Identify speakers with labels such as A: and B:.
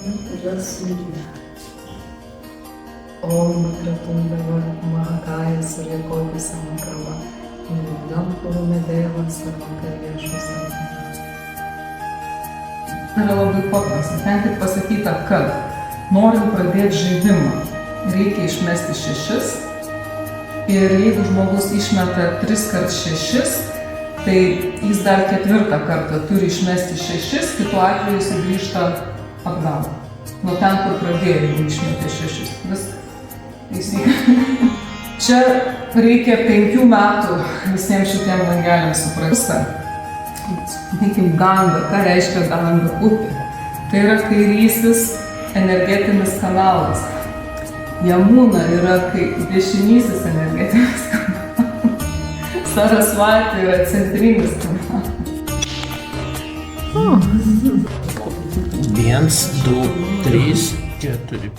A: पूजा सूर्य ओम क्रतुंडवर महाकाय सूर्यकोटि समप्रभा निर्विघ्नं कुरु मे देव सर्वकार्येषु सर्वदा.
B: Yra labai paprasta. Ten tik pasakyta, kad norint pradėti žaidimą, reikia išmesti 6. Ir jeigu žmogus išmeta 3 kart 6, tai jis dar 4 kartą turi išmesti 6, kitu atveju jis grįžta atgal. Nuo ten, kur pradėjo, jeigu išmetė 6. Viskas. Teisingai. Čia reikia 5 metų visiems šitiem langeliams suprasti. Sakykim, Ganga. Ką reiškia Ganga upė? Tai yra kairysis energetinis kanalas. Jamuna yra kaip dešinysis energetinis kanalas. Sarasvati yra centrinis kanalas.
C: 1, 2, 3, 4.